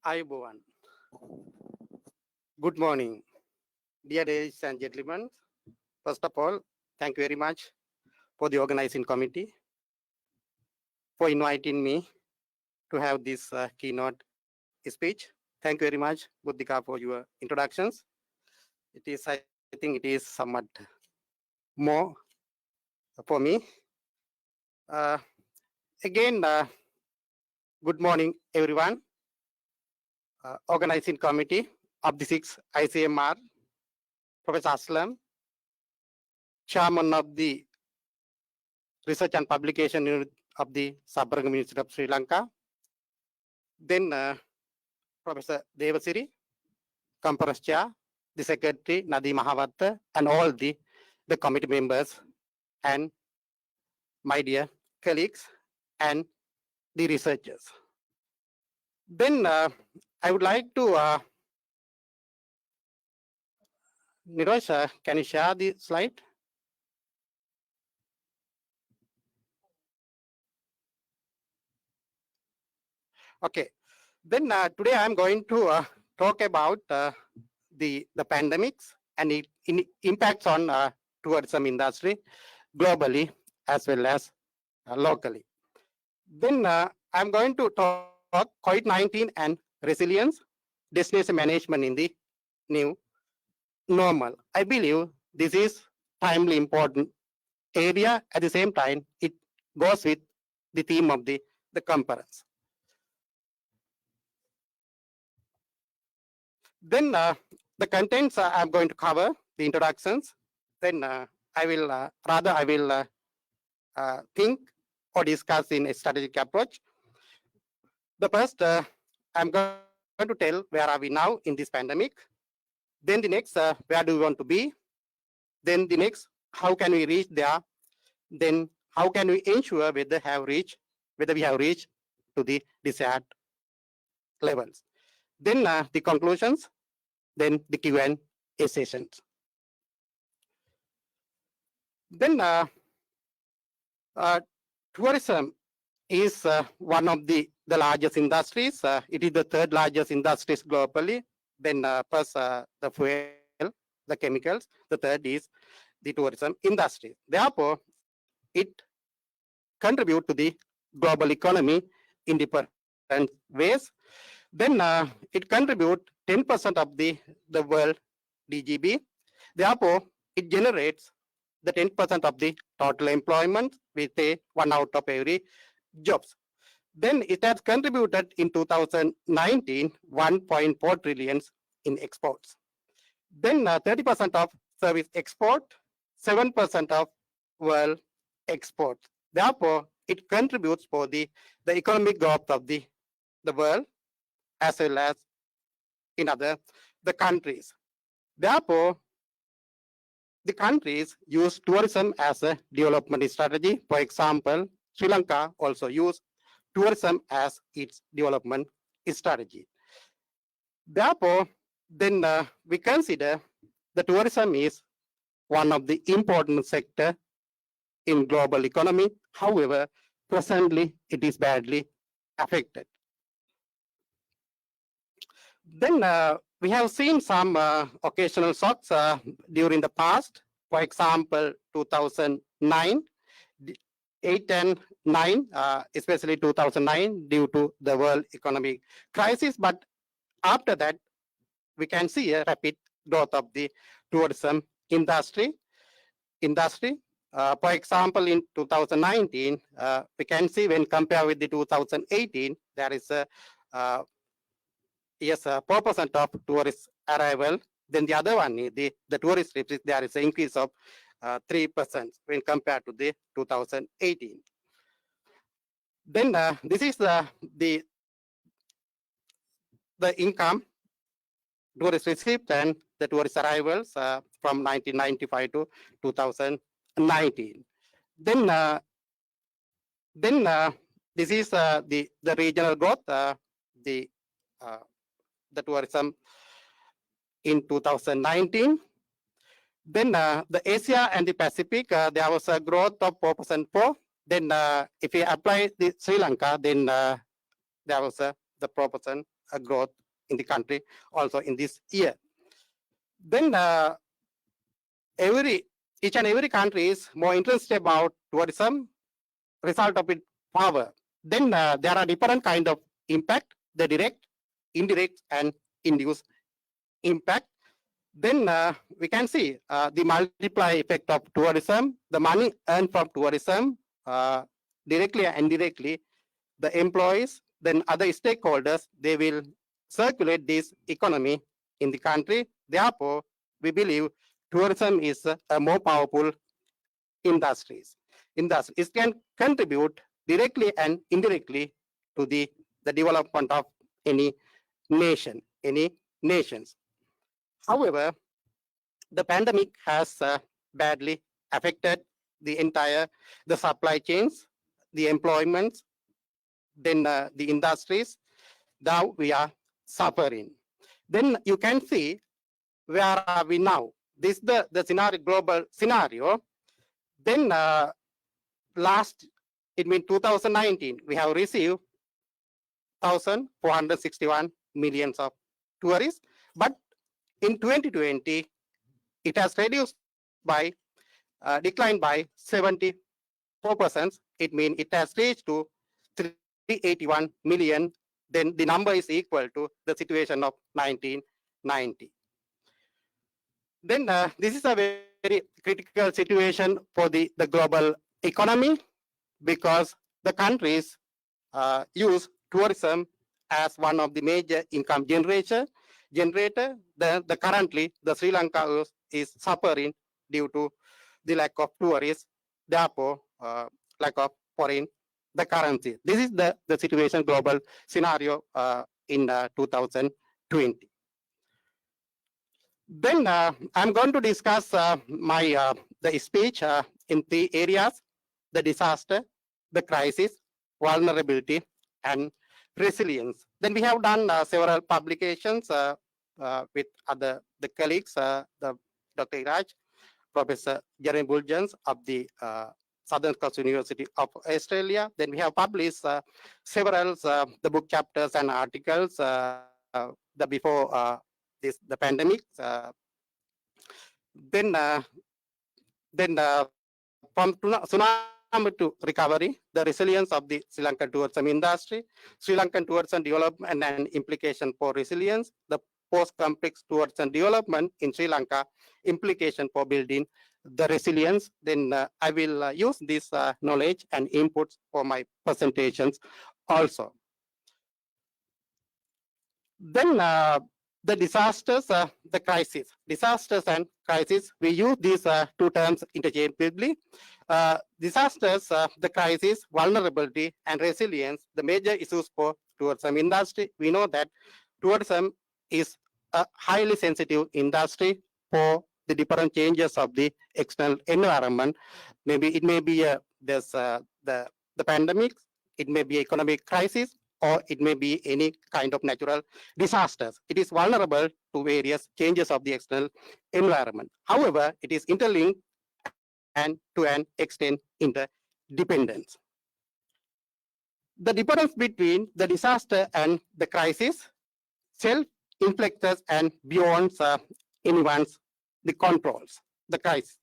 Ayubowan. Good morning, dear ladies and gentlemen. First of all, thank you very much for the organizing committee for inviting me to have this keynote speech. Thank you very much, Buddhika, for your introductions. I think it is somewhat more for me. Again, good morning, everyone. Organizing committee of the 6th ICMR, Professor Aslam, Chairman of the Research and Publication Unit of the Sabaragam University of Sri Lanka, then Professor Devasiri, Conference Chair, the Secretary Nadi Mahavatta, and all the committee members and my dear colleagues and the researchers. Then I would like to, Niroj, can you share the slide? Okay, then today I'm going to talk about the pandemics and its impacts on tourism industry globally as well as locally. Then I'm going to talk COVID-19 and resilience, destination management in the new normal. I believe this is timely important area. At the same time, it goes with the theme of the conference. Then the contents I'm going to cover, the introductions. Then I will think or discuss in a strategic approach. The first, I'm going to tell where are we now in this pandemic. Then the next, where do we want to be? Then the next, how can we reach there? Then how can we ensure whether we have reached to the desired levels? Then the conclusions, then the Q&A sessions. Then tourism is one of the largest industries. It is the third largest industries globally. Then first the fuel, the chemicals. The third is the tourism industry. Therefore, it contributes to the global economy in different ways. Then it contributes 10% of the world DGB. Therefore, it generates the 10% of the total employment, with a 1 out of every jobs. Then it has contributed in 2019 1.4 trillion in exports. Then 30% of service export, 7% of world export. Therefore, it contributes for the economic growth of the world as well as in the countries. Therefore, the countries use tourism as a development strategy. For example, Sri Lanka also use tourism as its development strategy. Therefore, then we consider the tourism is one of the important sector in global economy. However, presently it is badly affected. Then we have seen some occasional shocks during the past. For example, 2009, 8 and 9, especially 2009, due to the world economic crisis. But after that, we can see a rapid growth of the tourism industry. For example, in 2019, we can see when compared with the 2018, there is a 4% of tourist arrival. Then the other one is the tourist trips. There is an increase of 3% when compared to the 2018. Then this is the income, tourist receipts and the tourist arrivals from 1995 to 2019. Then this is the regional growth, the tourism in 2019. Then the Asia and the Pacific, there was a growth of 4%. Then if we apply the Sri Lanka, then there was the 4% growth in the country also in this year. Then each and every country is more interested about tourism, result of its power. Then there are different kind of impact, the direct, indirect, and induced impact. Then we can see the multiply effect of tourism, the money earned from tourism, directly and indirectly, the employees, then other stakeholders, they will circulate this economy in the country. Therefore, we believe tourism is a more powerful industries. It can contribute directly and indirectly to the development of any nation, any nations. However, the pandemic has badly affected the entire, the supply chains, the employments, then the industries. Now we are suffering. Then you can see where are we now. This is the scenario, global scenario. Then it means 2019, we have received 1,461 millions of tourists, but in 2020, it has reduced by, declined by 74%. It means it has reached to 381 million. Then the number is equal to the situation of 1990. Then this is a very critical situation for the global economy, because the countries use tourism as one of the major income generator. Currently, the Sri Lanka is suffering due to the lack of tourists, therefore lack of foreign the currency. This is the situation, global scenario in 2020. Then I'm going to discuss my the speech in 3 areas: the disaster, the crisis, vulnerability, and resilience. Then we have done several publications with the colleagues, the Dr. Iraj, Professor Jeremy Bulgens of the Southern Coast University of Australia. Then we have published several the book chapters and articles before the pandemic. Then from tsunami to recovery, the resilience of the Sri Lankan tourism industry, Sri Lankan tourism development and implication for resilience, the post-conflict tourism development in Sri Lanka, implication for building the resilience. Then I will use this knowledge and inputs for my presentations also. Then the disasters, the crisis. Disasters and crisis, we use these 2 terms interchangeably. Disasters, the crisis, vulnerability, and resilience, the major issues for tourism industry. We know that tourism is a highly sensitive industry for the different changes of the external environment. Maybe it may be the pandemic, it may be economic crisis, or it may be any kind of natural disasters. It is vulnerable to various changes of the external environment. However, it is interlinked and to an extent interdependence. The difference between the disaster and the crisis, self-inflicted and beyond anyone's the controls, the crisis.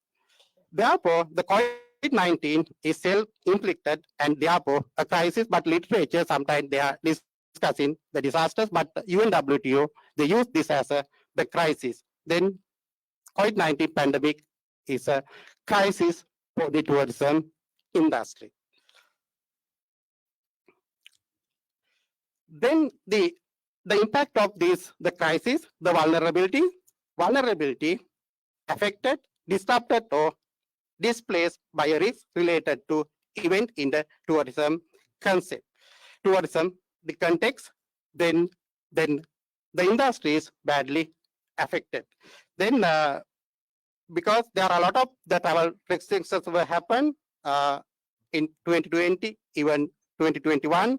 Therefore, the COVID-19 is self-inflicted and therefore a crisis, but literature sometimes they are discussing the disasters, but UNWTO, they use this as the crisis. Then COVID-19 pandemic is a crisis for the tourism industry. Then the impact of this, the crisis, the vulnerability affected, disrupted, or displaced by a risk related to event in the tourism concept. Tourism, the context, then the industry is badly affected. Then because there are a lot of the travel restrictions will happen in 2020, even 2021.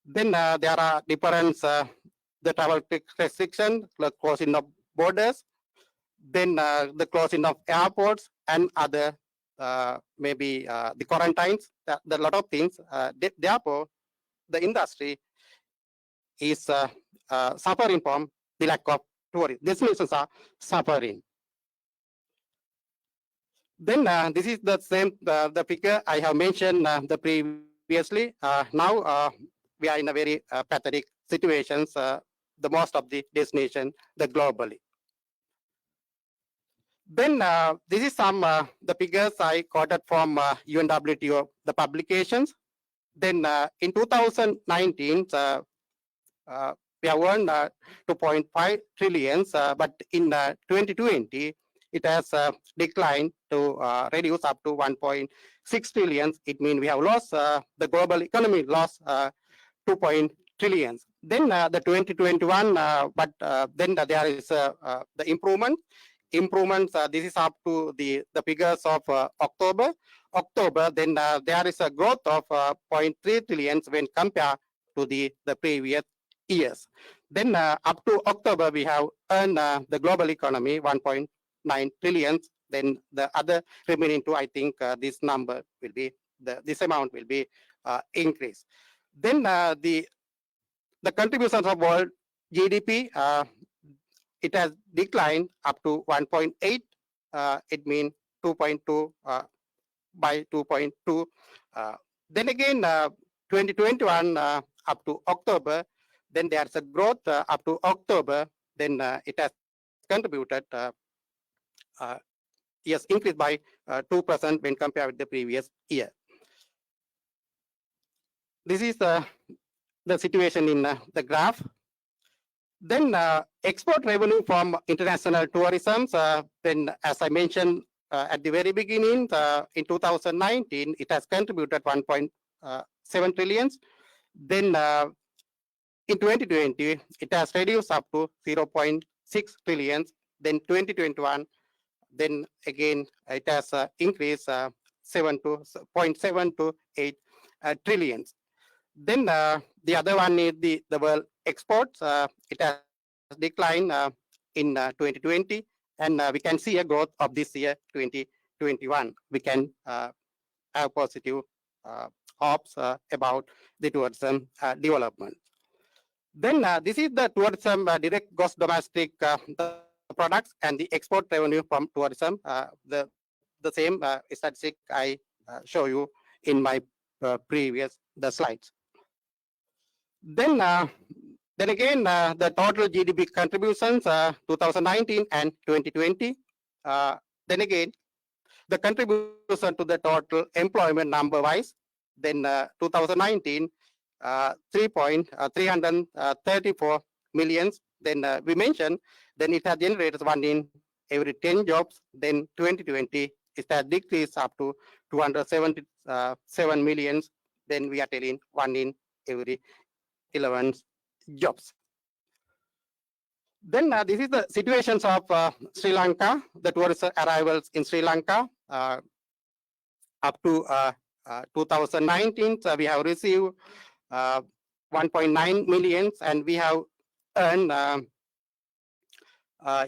Then there are different the travel restrictions, like closing of borders, then the closing of airports and other maybe the quarantines, a lot of things. Therefore, the industry is suffering from the lack of tourists. Destinations are suffering. Then this is the same the figure I have mentioned the previously. Now we are in a very pathetic situations. The most of the destination the globally. Then this is some the figures I quoted from UNWTO the publications. Then in 2019, we have earned 2.5 trillions, but in 2020, it has declined to reduce up to 1.6 trillions. It means we have lost the global economy lost 2 trillions. Then the 2021, but then there is the improvement. Improvements. This is up to the figures of October. Then there is a growth of 0.3 trillions when compared to the previous years. Then up to October, we have earned the global economy 1.9 trillions. Then the other remaining two, I think this number will be this amount will be increased. Then the contributions of world GDP it has declined up to 1.8. It means 2.2 by 2.2. Then again, 2021 up to October, then there's a growth up to October. Then it has contributed, yes, increased by 2% when compared with the previous year. This is the situation in the graph. Then export revenue from international tourism. Then, as I mentioned at the very beginning, in 2019, it has contributed 1.7 trillions. Then in 2020, it has reduced up to 0.6 trillions. Then 2021, then again, it has increased 0.7 to 8 trillions. Then the other one is the world exports. It has declined in 2020, and we can see a growth of this year, 2021. We can have positive hopes about the tourism development. Then this is the tourism direct gross domestic the products and the export revenue from tourism. The same statistic I show you in my previous slides. Then again, the total GDP contributions 2019 and 2020. Then again, the contribution to the total employment number wise. Then 2019, 334 millions. Then we mentioned, then it has generated 1 in every 10 jobs. Then 2020, it has decreased up to 277 millions. Then we are telling 1 in every 11 jobs. Then this is the situations of Sri Lanka, the tourist arrivals in Sri Lanka. Up to 2019, we have received 1.9 millions, and we have earned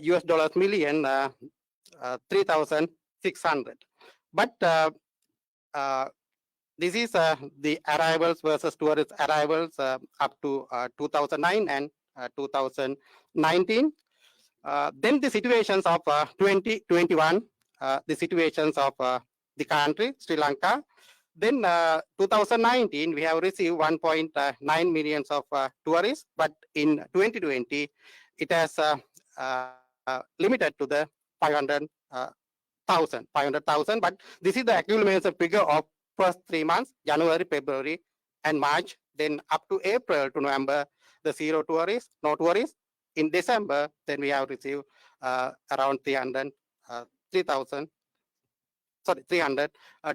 US dollars million 3,600. But this is the arrivals versus tourist arrivals up to 2009 and 2019. Then the situations of 2021, the situations of the country, Sri Lanka. Then 2019, we have received 1.9 millions of tourists, but in 2020, it has limited to the 500,000. But this is the accumulated figure of first 3 months, January, February, and March. Then up to April to November, the zero tourists, no tourists. In December, then we have received around 300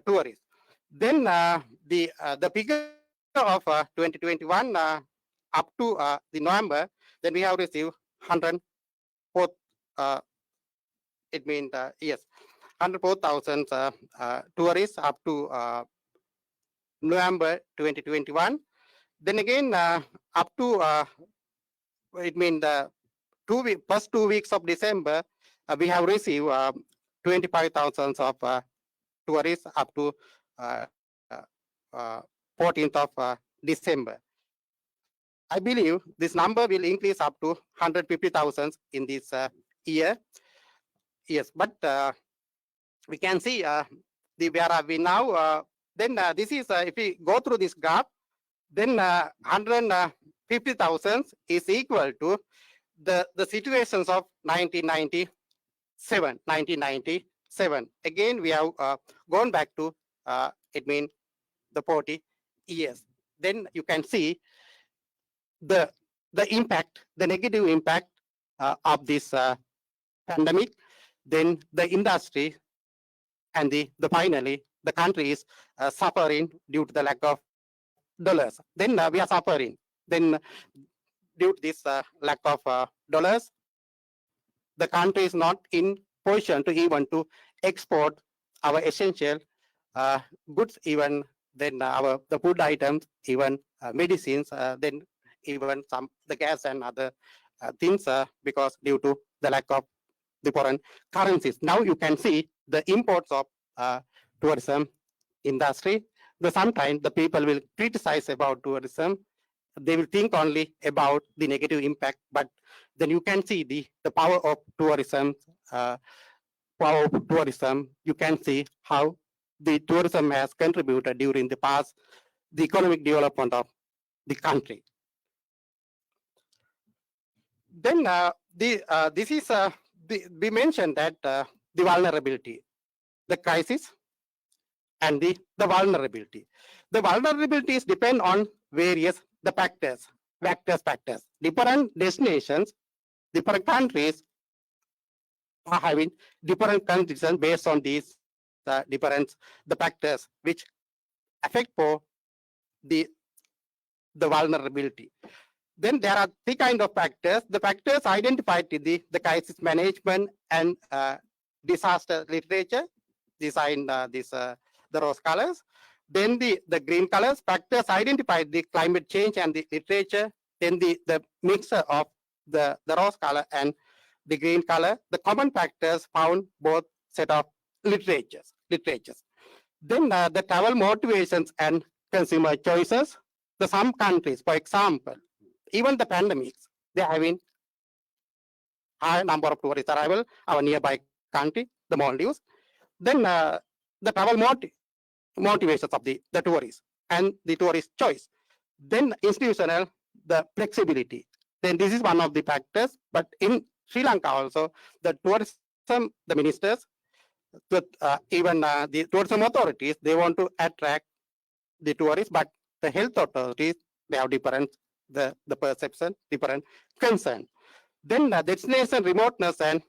tourists. Then the figure of 2021 up to the November, then we have received 104. It means yes, 104,000 tourists up to November 2021. Then again up to it means the first 2 weeks of December, we have received 25,000 of tourists up to 14th of December. I believe this number will increase up to 150,000 in this year. Yes, but we can see where are we now. Then this is, if we go through this graph, then 150,000 is equal to the situations of 1997. Again, we have gone back to, it means the 40 years. Then you can see the impact, the negative impact of this pandemic. Then the industry and the finally the country is suffering due to the lack of dollars. Then we are suffering. Then due to this lack of dollars, the country is not in position to even to export our essential goods, even then the food items, even medicines, then even some the gas and other things, because due to the lack of the foreign currencies. Now you can see the imports of tourism industry. Sometimes the people will criticize about tourism. They will think only about the negative impact, but then you can see the power of tourism. You can see how the tourism has contributed during the past, the economic development of the country. Then this is we mentioned that the vulnerability, the crisis, and the vulnerability. The vulnerabilities depend on various the factors. Different destinations, different countries are having different conditions based on these different the factors which affect for the vulnerability. Then there are three kind of factors. The factors identified in the crisis management and disaster literature. These are in the rose colors. Then the green colors, factors identified the climate change and the literature. Then the mixture of the rose color and the green color. The common factors found both set of literatures. Then the travel motivations and consumer choices. Some countries, for example, even the pandemics, they are having high number of tourist arrival, our nearby country, the Maldives. Then the travel motivations of the tourists and the tourist choice. Then institutional, the flexibility. Then this is one of the factors, but in Sri Lanka also, the tourism, the ministers, even the tourism authorities, they want to attract the tourists, but the health authorities, they have different the perception, different concern. Then destination remoteness and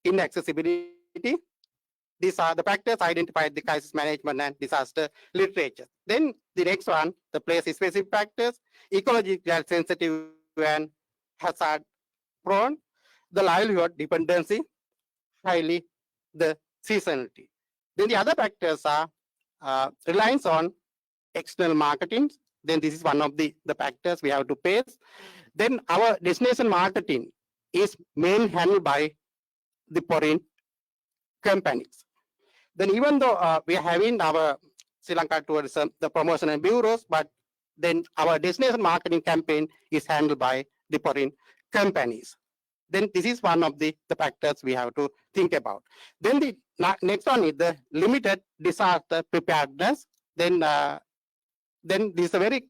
inaccessibility. These are the factors identified the crisis management and disaster literature. Then the next one, the place-specific factors, ecological sensitive and hazard prone, the livelihood dependency, highly the seasonality. Then the other factors are reliance on external marketing. Then this is one of the factors we have to face. Then our destination marketing is mainly handled by the foreign companies. Then even though we are having our Sri Lanka tourism, the promotion and bureaus, but then our destination marketing campaign is handled by the foreign companies. Then this is one of the factors we have to think about. Then the next one is the limited disaster preparedness. Then these are very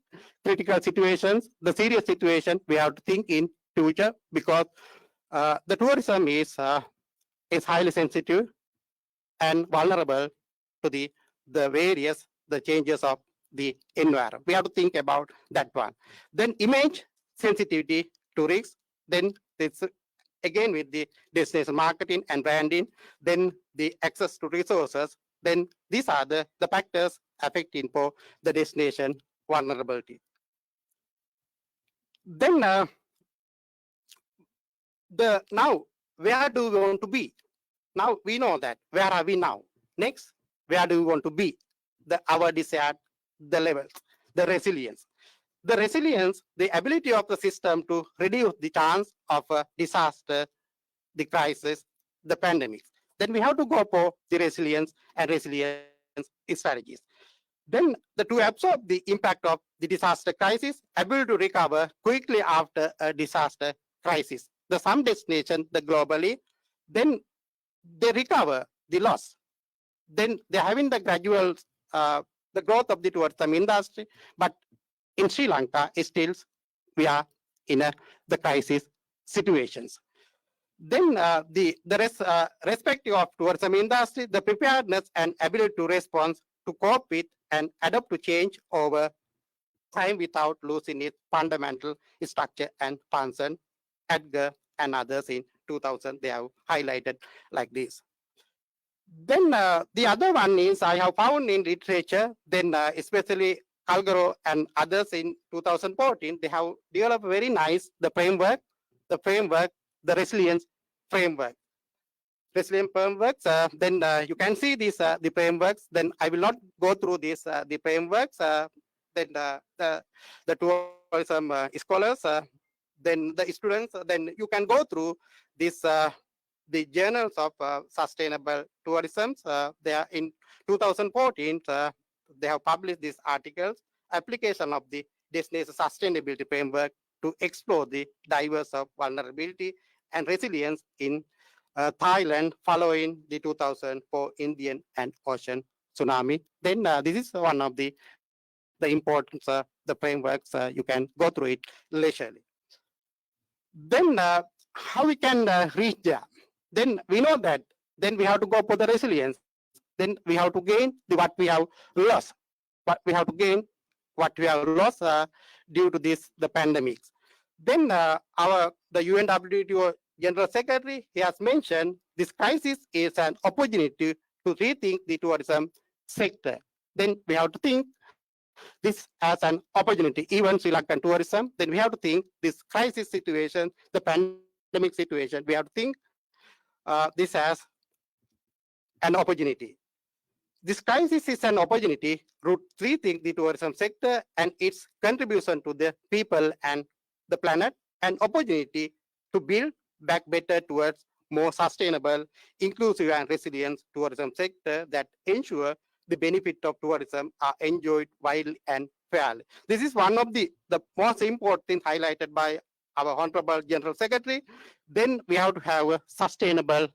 critical situations, the serious situation we have to think in future, because the tourism is highly sensitive and vulnerable to the various changes of the environment. We have to think about that one. Then image sensitivity to risks. Then it's again with the destination marketing and branding. Then the access to resources. Then these are the factors affecting for the destination vulnerability. Then now where do we want to be? Now we know that where are we now? Next, where do we want to be? Our desired the levels, the resilience. The resilience, the ability of the system to reduce the chance of a disaster, the crisis, the pandemics. Then we have to go for the resilience and resilience strategies. Then to absorb the impact of the disaster crisis, able to recover quickly after a disaster crisis. The some destination, the globally, then they recover the loss. Then they're having the gradual, the growth of the tourism industry, but in Sri Lanka, still we are in the crisis situations. Then respective of tourism industry, the preparedness and ability to respond to cope with and adapt to change over time without losing its fundamental structure and function. Edgar and others in 2000, they have highlighted like this. Then the other one is I have found in literature, then especially Calgaro and others in 2014, they have developed very nice the framework, the resilience framework. Resilient frameworks, then you can see these the frameworks. Then I will not go through this the frameworks. Then the tourism scholars, then the students, then you can go through this the journals of sustainable tourism. They are in 2014. They have published these articles, application of the destination sustainability framework to explore the diverse of vulnerability and resilience in Thailand following the 2004 Indian and Ocean tsunami. Then this is one of the importance, the frameworks, you can go through it leisurely. Then how we can reach there? Then we know that then we have to go for the resilience. Then we have to gain what we have lost. What we have to gain what we have lost due to this the pandemics. Then the UNWTO General Secretary, he has mentioned this crisis is an opportunity to rethink the tourism sector. Then we have to think this as an opportunity, even Sri Lankan tourism. Then we have to think this crisis situation, the pandemic situation, we have to think this as an opportunity. This crisis is an opportunity to rethink the tourism sector and its contribution to the people and the planet, an opportunity to build back better towards more sustainable, inclusive and resilient tourism sector that ensure the benefit of tourism are enjoyed widely and fairly. This is one of the most important things highlighted by our Honorable General Secretary. Then we have to have a sustainable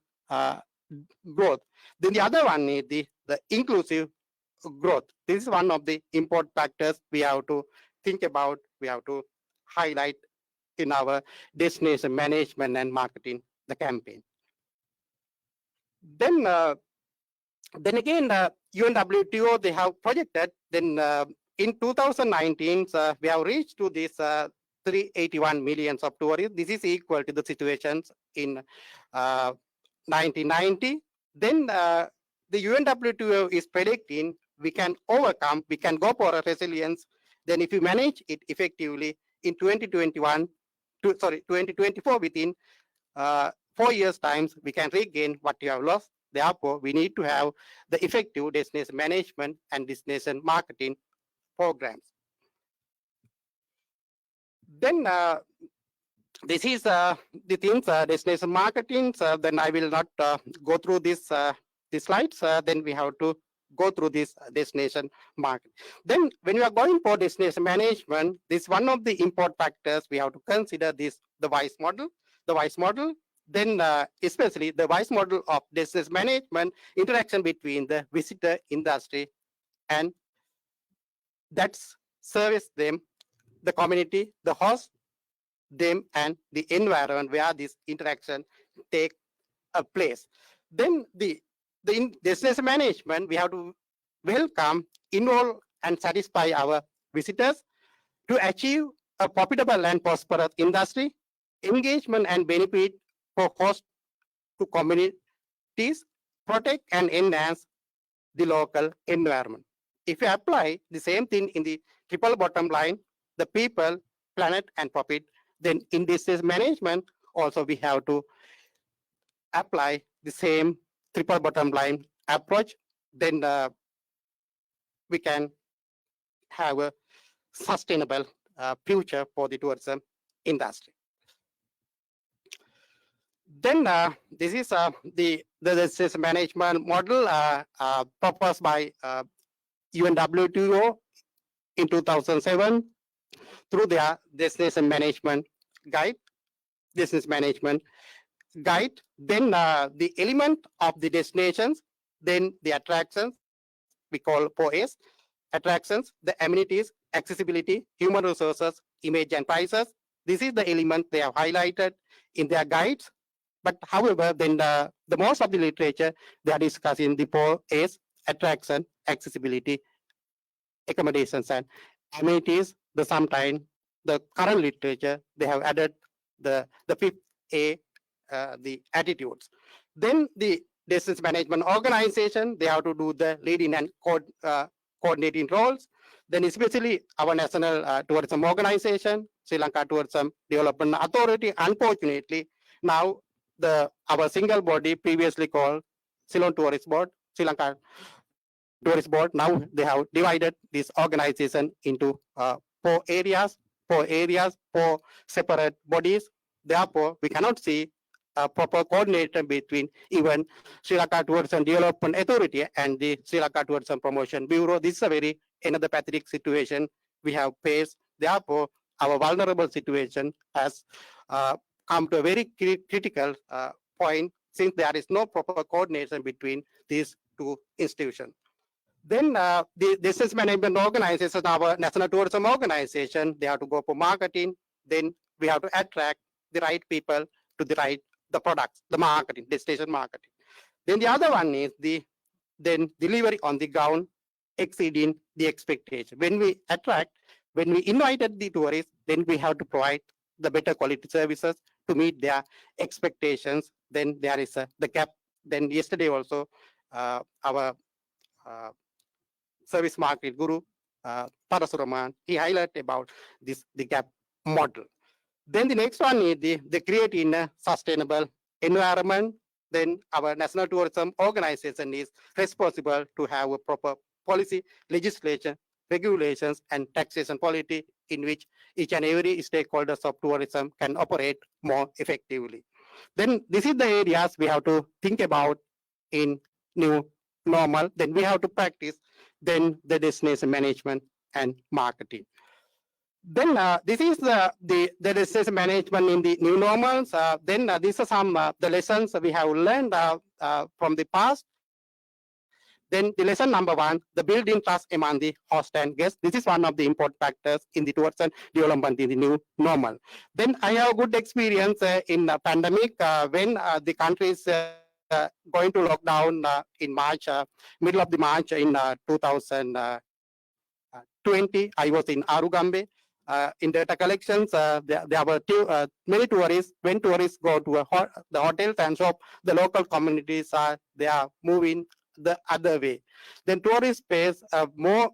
growth. Then the other one is the inclusive growth. This is one of the important factors we have to think about, we have to highlight in our destination management and marketing the campaign. Then again, UNWTO, they have projected, then in 2019, we have reached to this 381 million of tourists. This is equal to the situations in 1990. Then the UNWTO is predicting we can overcome, we can go for a resilience. Then if you manage it effectively in 2024, within 4 years' times, we can regain what you have lost. Therefore, we need to have the effective destination management and destination marketing programs. Then this is the things, destination marketing. Then I will not go through this these slides. Then we have to go through this destination market. Then when you are going for destination management, this one of the important factors we have to consider this the WISE model. The WISE model. Then especially the WISE model of destination management, interaction between the visitor industry and that's service them, the community, the host, them and the environment where this interaction take a place. Then the destination management, we have to welcome, involve and satisfy our visitors to achieve a profitable and prosperous industry, engagement and benefit for host to communities, protect and enhance the local environment. If you apply the same thing in the triple bottom line, the people, planet and profit, then in this management also we have to apply the same triple bottom line approach. Then we can have a sustainable future for the tourism industry. Then this is the management model proposed by UNWTO in 2007 through their destination management guide, business management guide, then the element of the destinations, then the attractions, we call POS, attractions, the amenities, accessibility, human resources, image and prices. This is the element they have highlighted in their guides. But however, then the most of the literature they are discussing the POS, attraction, accessibility, accommodations and amenities. The sometime the current literature they have added the fifth A, the attitudes. Then the distance management organization, they have to do the leading and coordinating roles. Then especially our national tourism organization, Sri Lanka Tourism Development Authority, unfortunately now our single body previously called Ceylon Tourist Board, Sri Lanka Tourist Board, now they have divided this organization into four areas, four separate bodies. Therefore, we cannot see a proper coordination between even Sri Lanka Tourism Development Authority and the Sri Lanka Tourism Promotion Bureau. This is a very another pathetic situation we have faced. Therefore, our vulnerable situation has come to a very critical point, since there is no proper coordination between these two institutions. Then the distance management organization, our national tourism organization, they have to go for marketing. Then we have to attract the right people to the products, the marketing, destination marketing. Then the other one is the delivery on the ground exceeding the expectation. When we invited the tourists, then we have to provide the better quality services to meet their expectations. Then there is the gap. Then yesterday also our service market guru, Parasuraman, he highlighted about the gap model. Then the next one is the creating a sustainable environment. Then our national tourism organization is responsible to have a proper policy, legislation, regulations, and taxation policy in which each and every stakeholders of tourism can operate more effectively. Then this is the areas we have to think about in new normal. Then we have to practice then the destination management and marketing. Then this is the destination management in the new normals. Then these are some the lessons we have learned from the past. Then the lesson number one, the building trust among the host and guests. This is one of the important factors in the tourism development in the new normal. Then I have good experience in the pandemic when the country is going to lockdown in March, middle of the March in 2020. I was in Arugambe. In data collections, there were many tourists. When tourists go to the hotels and shop, the local communities they are moving the other way. Then tourists face more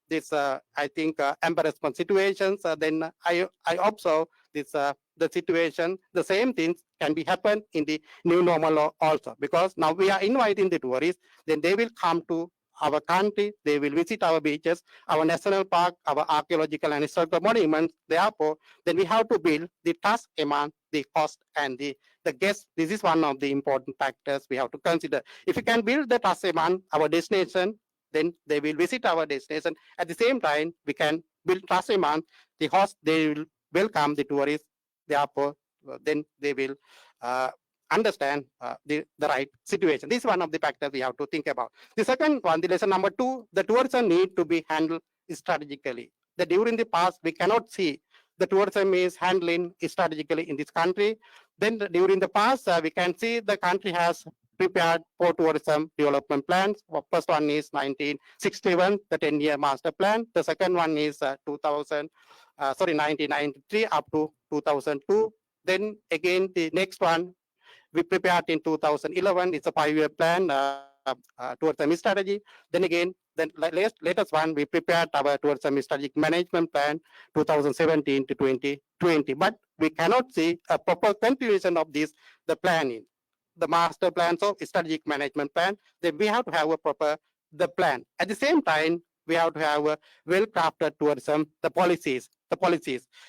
this I think embarrassment situations. Then I observe this the situation. The same things can be happen in the new normal also, because now we are inviting the tourists. Then they will come to our country, they will visit our beaches, our national park, our archaeological and historical monuments. Therefore, then we have to build the trust among the host and the guests. This is one of the important factors we have to consider. If we can build the trust among our destination, then they will visit our destination. At the same time, we can build trust among the host. They will welcome the tourists. Therefore, then they will understand the right situation. This is one of the factors we have to think about. The second one, the lesson number two, the tourism need to be handled strategically. That during the past, we cannot see the tourism is handling strategically in this country. Then during the past, we can see the country has prepared for tourism development plans. First one is 1961, the 10-year master plan. The second one is 1993 up to 2002. Then again, the next one, we prepared in 2011. It's a 5-year plan tourism strategy. Then again, the latest one, we prepared our tourism strategic management plan 2017 to 2020. But we cannot see a proper continuation of this, the planning, the master plans of strategic management plan. Then we have to have a proper plan. At the same time, we have to have a well-crafted tourism, the policies.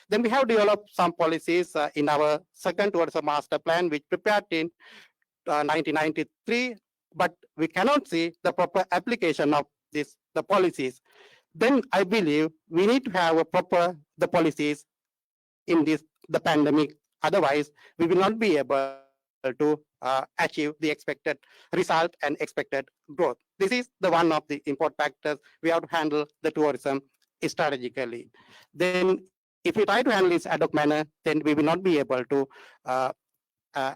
Then we have developed some policies in our second tourism master plan, which prepared in 1993, but we cannot see the proper application of the policies. then I believe we need to have a proper the policies in this the pandemic. Otherwise, we will not be able to achieve the expected result and expected growth. This is the one of the important factors we have to handle the tourism strategically. Then, if we try to handle this ad hoc manner, then we will not be able to uh,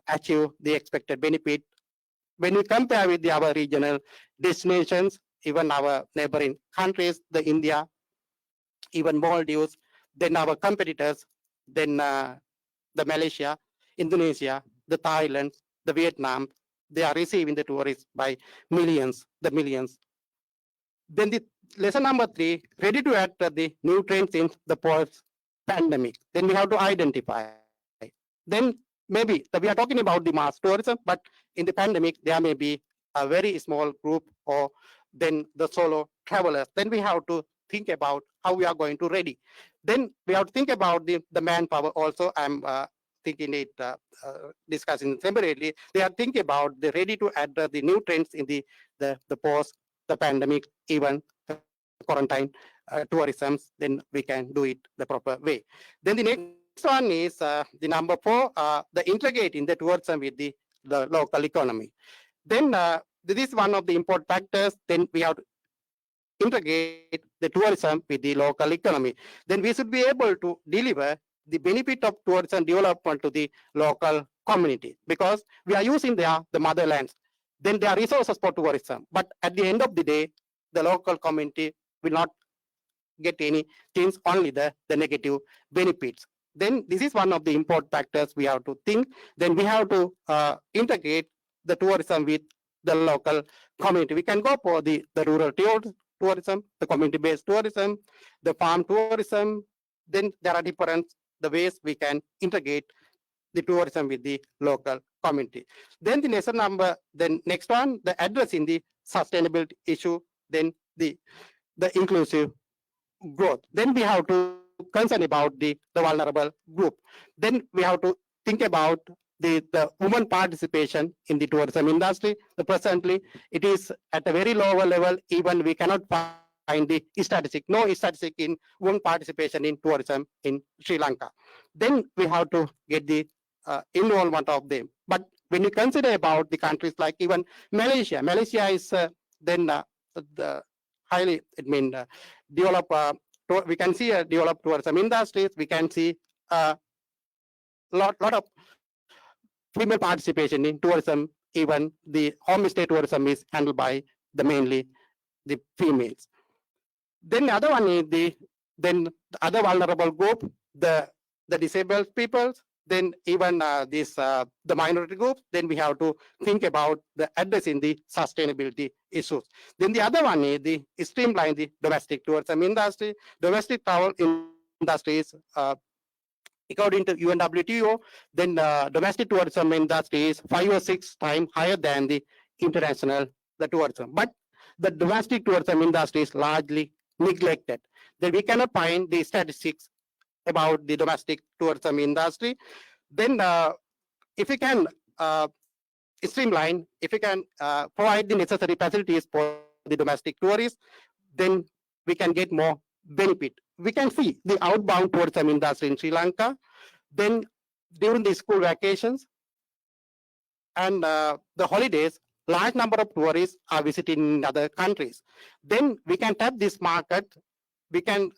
achieve the expected benefit. When we compare with our regional destinations, even our neighboring countries, the India, even Maldives, then our competitors, then the Malaysia, Indonesia, the Thailand, the Vietnam, they are receiving the tourists by millions, the millions. Then the lesson number 3, ready to act the new trends in the post pandemic. Then we have to identify. Then maybe we are talking about the mass tourism, but in the pandemic, there may be a very small group or then the solo travelers. Then we have to think about how we are going to ready. Then we have to think about the manpower also. I'm thinking it, discussing separately. They are thinking about the ready to address the new trends in the post, the pandemic, even the quarantine tourism, then we can do it the proper way. Then the next one is the number 4, the integrating the tourism with the local economy. Then this is one of the important factors. Then we have to integrate the tourism with the local economy. Then we should be able to deliver the benefit of tourism development to the local community, because we are using the motherlands. Then there are resources for tourism. But at the end of the day, the local community will not get any things, only the negative benefits. Then this is one of the important factors we have to think. Then we have to integrate the tourism with the local community. We can go for the rural tourism, the community-based tourism, the farm tourism. Then there are different the ways we can integrate the tourism with the local community. Then the next one, the addressing the sustainability issue, then the inclusive growth. Then we have to concern about the vulnerable group. Then we have to think about the women participation in the tourism industry. Presently, it is at a very lower level. Even we cannot find the statistic, no statistic in women participation in tourism in Sri Lanka. Then we have to get the involvement of them. But when you consider about the countries like even Malaysia, Malaysia is then the highly, developed. We can see a developed tourism industries. We can see a lot of female participation in tourism. Even the homestay tourism is handled by the mainly the females. Then the other one is the other vulnerable group, the disabled people. Then even the minority groups. Then we have to think about the addressing the sustainability issues. Then the other one is the streamline the domestic tourism industry. Domestic travel industry is according to UNWTO, then domestic tourism industry is 5 or 6 times higher than the international tourism. But the domestic tourism industry is largely neglected. Then we cannot find the statistics about the domestic tourism industry. Then if we can streamline, if we can provide the necessary facilities for the domestic tourists, then we can get more benefit. We can see the outbound tourism industry in Sri Lanka. Then during the school vacations and the holidays, large number of tourists are visiting other countries. Then we can tap this market. We can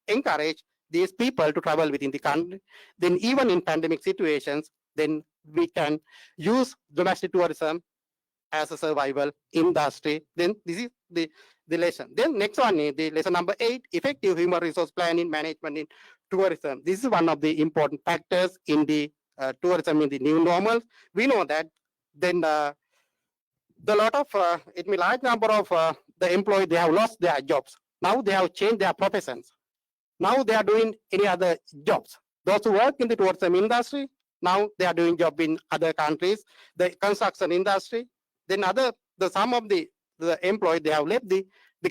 encourage these people to travel within the country. Then even in pandemic situations, then we can use domestic tourism as a survival industry. Then this is the lesson. Then next one is the lesson number 8, effective human resource planning management in tourism. This is one of the important factors in the tourism in the new normal. We know that then the lot of large number of the employees, they have lost their jobs. Now they have changed their professions. Now they are doing any other jobs. Those who work in the tourism industry, now they are doing job in other countries, the construction industry. Then some of the employees, they have left the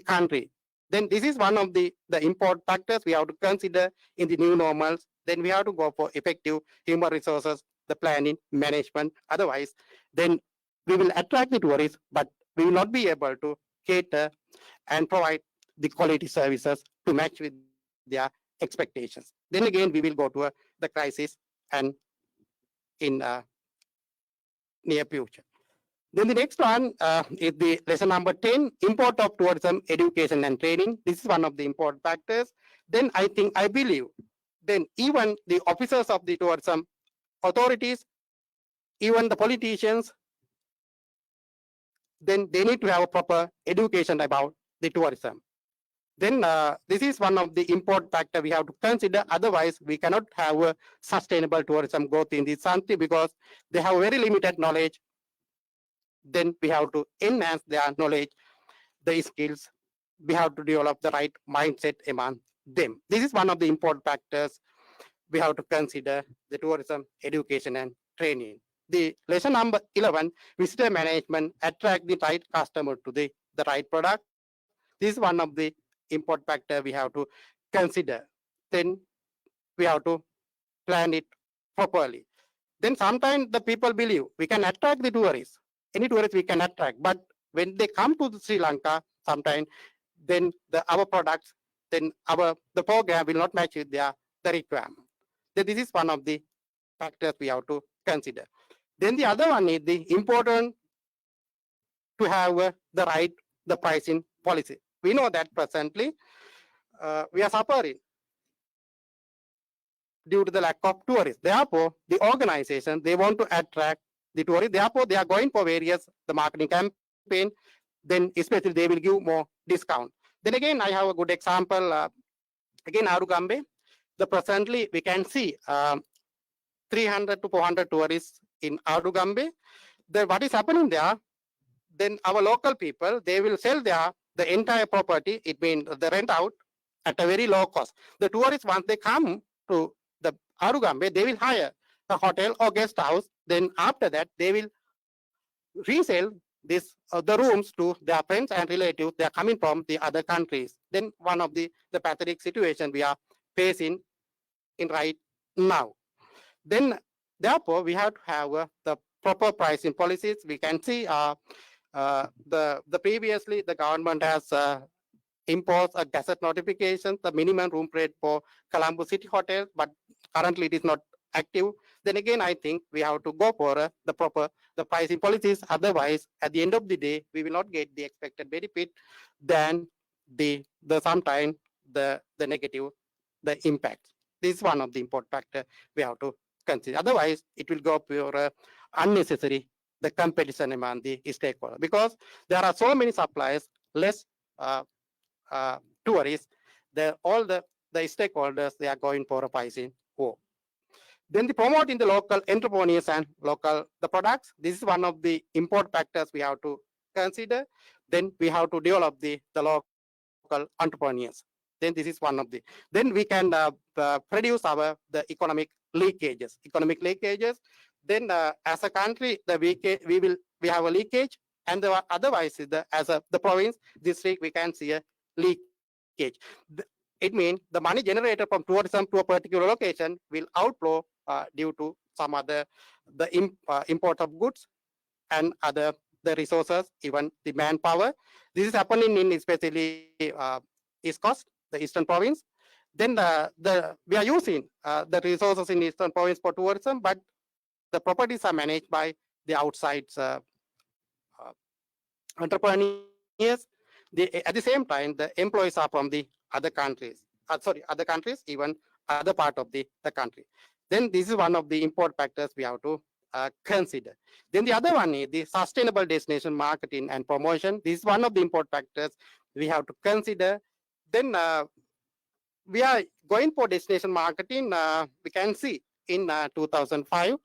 country. Then this is one of the important factors we have to consider in the new normals. Then we have to go for effective human resources, the planning, management. Otherwise, then we will attract the tourists, but we will not be able to cater and provide the quality services to match with their expectations. Then again, we will go to the crisis and in near future. Then the next one is the lesson number 10, import of tourism, education and training. This is one of the important factors. Then I believe, then even the officers of the tourism authorities, even the politicians, then they need to have a proper education about the tourism. Then this is one of the important factor we have to consider. Otherwise, we cannot have a sustainable tourism growth in this country because they have very limited knowledge. Then we have to enhance their knowledge, the skills. We have to develop the right mindset among them. This is one of the important factors we have to consider the tourism, education and training. The lesson number 11, visitor management, attract the right customer to the right product. This is one of the important factor we have to consider. Then we have to plan it properly. Then sometimes the people believe we can attract the tourists. Any tourists we can attract, but when they come to Sri Lanka, sometimes then our products, then the program will not match with the requirement. Then this is one of the factors we have to consider. Then the other one is the important to have the pricing policy. We know that presently we are suffering due to the lack of tourists. Therefore, the organization, they want to attract the tourists. Therefore, they are going for various the marketing campaign. Then especially they will give more discount. Then again, I have a good example. Again, Arugambe. Presently we can see 300 to 400 tourists in Arugambe. Then what is happening there? Then our local people, they will sell the entire property. It means the rent out at a very low cost. The tourists, once they come to the Arugambe, they will hire a hotel or guest house. Then after that, they will resell the rooms to their friends and relatives. They are coming from the other countries. Then one of the pathetic situation we are facing in right now. Then therefore, we have to have the proper pricing policies. We can see previously the government has imposed a gazette notification, the minimum room rate for Colombo City Hotel, but currently it is not active. Then again, I think we have to go for the proper pricing policies. Otherwise, at the end of the day, we will not get the expected benefit. Then sometimes the negative impact. This is one of the important factors we have to consider. Otherwise, it will go for unnecessary the competition among the stakeholders, because there are so many suppliers, less tourists. All the stakeholders, they are going for a pricing war. Then the promoting the local entrepreneurs and the products. This is one of the important factors we have to consider. Then we have to develop the local entrepreneurs. Then this is one of the. Then we can produce the economic leakages. Then as a country, we have a leakage, and otherwise as the province district we can see a leakage. It means the money generated from tourism to a particular location will outflow due to some other import of goods and other the resources, even the manpower. This is happening in especially East Coast, the Eastern Province. Then we are using the resources in Eastern Province for tourism, but the properties are managed by the outside entrepreneurs. At the same time, the employees are from the other countries. Even other part of the country. Then this is one of the important factors we have to consider. Then the other one is the sustainable destination marketing and promotion. This is one of the important factors we have to consider. Then we are going for destination marketing. We can see in 2005.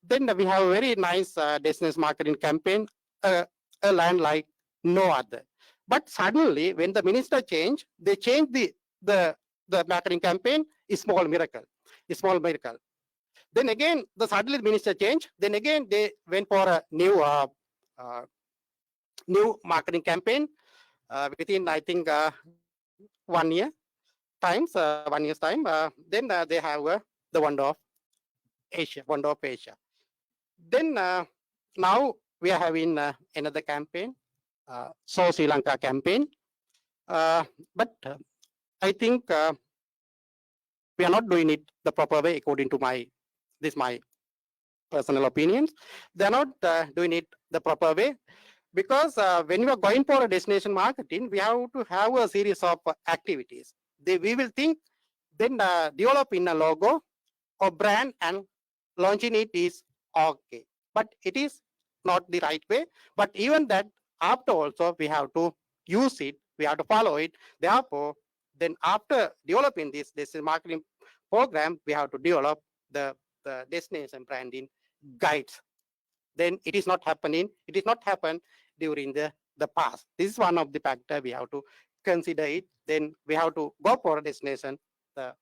Then we have a very nice destination marketing campaign, a land like no other. But suddenly, when the minister changed, they changed the marketing campaign. A small miracle. Then again, suddenly the minister changed. Then again, they went for a new marketing campaign within, I think, 1 year times, 1 year's time. Then they have the Wonder of Asia. Then now we are having another campaign, So Sri Lanka campaign. But I think we are not doing it the proper way according to my personal opinions. They are not doing it the proper way because when you are going for a destination marketing, we have to have a series of activities. We will think, then developing a logo or brand and launching it is okay, but it is not the right way. But even that, after also we have to use it, we have to follow it. Therefore, then after developing this marketing program, we have to develop the destination branding guides. Then it is not happening. It is not happened during the past. This is one of the factor we have to consider it. Then we have to go for a destination, the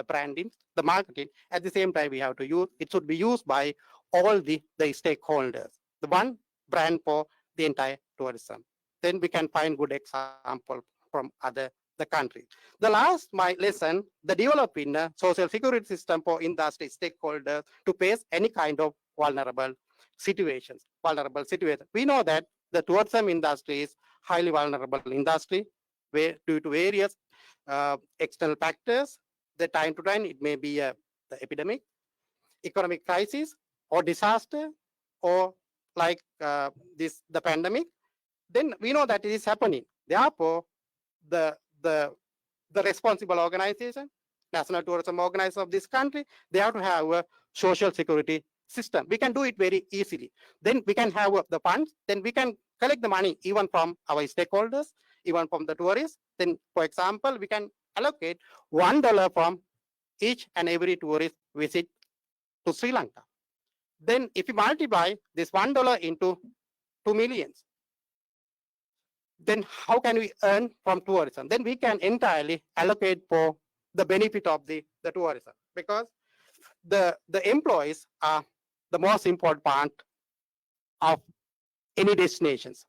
branding, the marketing. At the same time, we have to use, it should be used by all the stakeholders. The one brand for the entire tourism. Then we can find good example from the country. The last, my lesson, the developing a social security system for industry stakeholders to face any kind of vulnerable situations. We know that the tourism industry is highly vulnerable industry where due to various external factors. The time to time, it may be the epidemic, economic crisis, or disaster, or like the pandemic. Then we know that it is happening. Therefore, the the the responsible organization, national tourism organizers of this country, they have to have a social security system. We can do it very easily. Then we can have the funds. Then we can collect the money even from our stakeholders, even from the tourists. Then, for example, we can allocate $1 from each and every tourist visit to Sri Lanka. Then if you multiply this $1 into 2 millions, then how can we earn from tourism? Then we can entirely allocate for the benefit of the tourism, because the employees are the most important part of any destinations,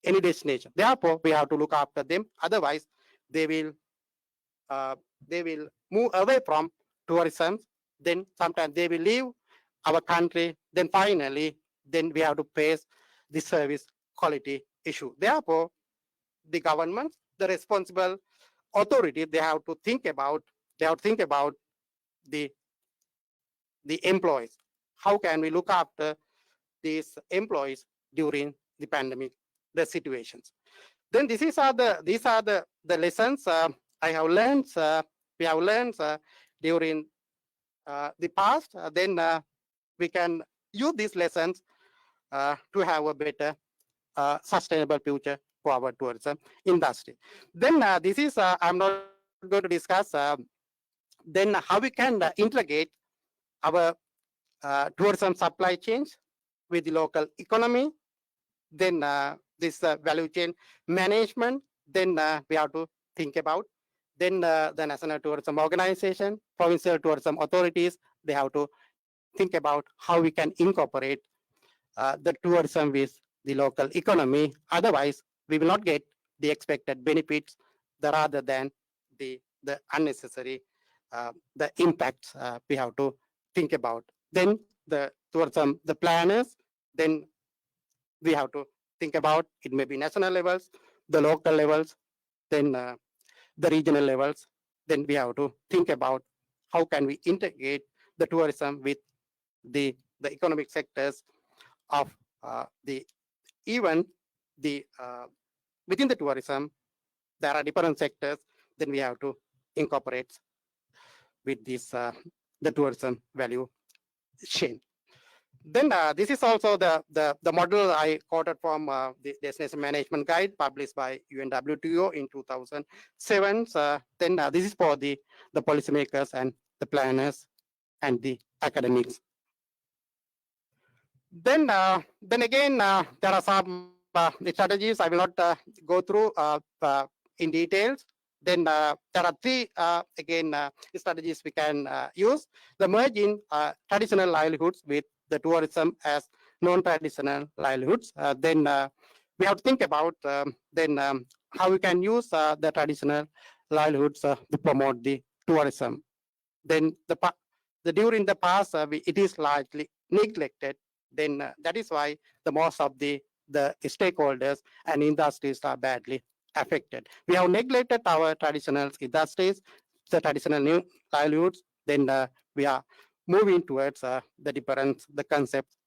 Therefore, we have to look after them. Otherwise, they will move away from tourism. Then sometimes they will leave our country. Then finally, then we have to face the service quality issue. Therefore, the government, the responsible authority, they have to think about the employees. How can we look after these employees during the pandemic, the situations? Then these are the lessons I have learned. We have learned during the past. Then we can use these lessons to have a better sustainable future for our tourism industry. Then this is I'm not going to discuss then how we can integrate our tourism supply chains with the local economy. Then this value chain management. Then we have to think about. Then the National Tourism Organization, provincial tourism authorities, they have to think about how we can incorporate the tourism with the local economy. Otherwise, we will not get the expected benefits rather than the unnecessary the impacts we have to think about. Then the tourism, the planners, then we have to think about, it may be national levels, the local levels, then the regional levels. Then we have to think about how can we integrate the tourism with the economic sectors of the even the within the tourism. There are different sectors. Then we have to incorporate with this the tourism value chain. Then this is also the model I quoted from the Destination Management Guide published by UNWTO in 2007. Then this is for the policymakers and the planners and the academics. Then again, there are some strategies I will not go through in details. Then there are three again strategies we can use. The merging traditional livelihoods with the tourism as non-traditional livelihoods. Then we have to think about then how we can use the traditional livelihoods to promote the tourism. Then during the past, it is largely neglected. Then that is why the most of the stakeholders and industries are badly affected. We have neglected our traditional industries, the traditional new livelihoods. Then we are moving towards the concepts,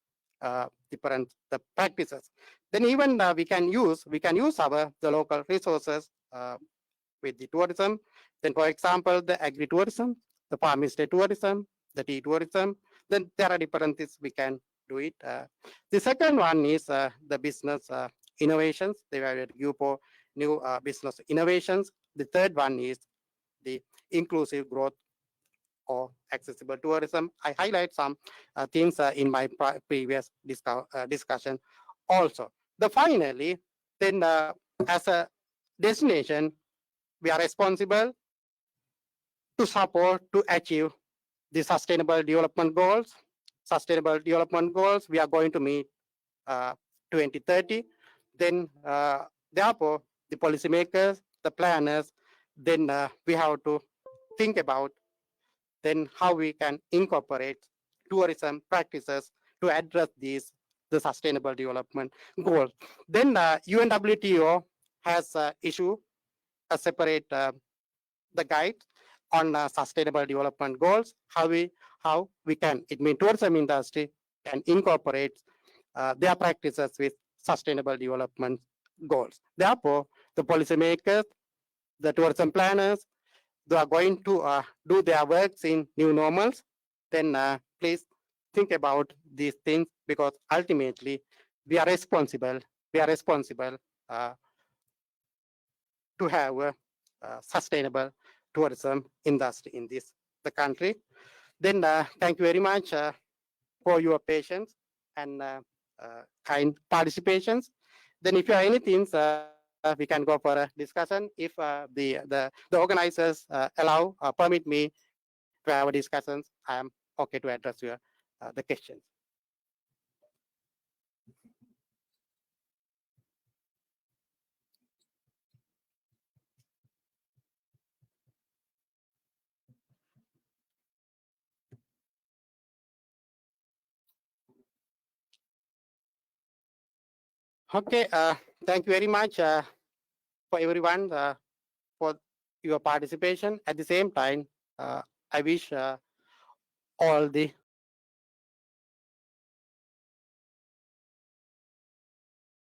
different the practices. Then even we can use the local resources with the tourism. Then, for example, the agri-tourism, the farm stay tourism, the tea tourism. Then there are different things we can do it. The second one is the business innovations. They were due for new business innovations. The third one is the inclusive growth or accessible tourism. I highlight some things in my previous discussion also. Finally, then as a destination, we are responsible to support to achieve the sustainable development goals. Sustainable development goals we are going to meet 2030. Then therefore the policymakers, the planners, then we have to think about then how we can incorporate tourism practices to address the sustainable development goals. Then UNWTO has issued a separate the guide on sustainable development goals, how we can, it means tourism industry can incorporate their practices with sustainable development goals. Therefore, the policymakers, the tourism planners, they are going to do their works in new normals. Then please think about these things, because ultimately we are responsible. We are responsible to have a sustainable tourism industry in the country. Then thank you very much for your patience and kind participations. Then if you have anything, we can go for a discussion. If the organizers allow permit me to have discussions, I am okay to address your the questions. Okay, thank you very much for everyone for your participation. At the same time, I wish all the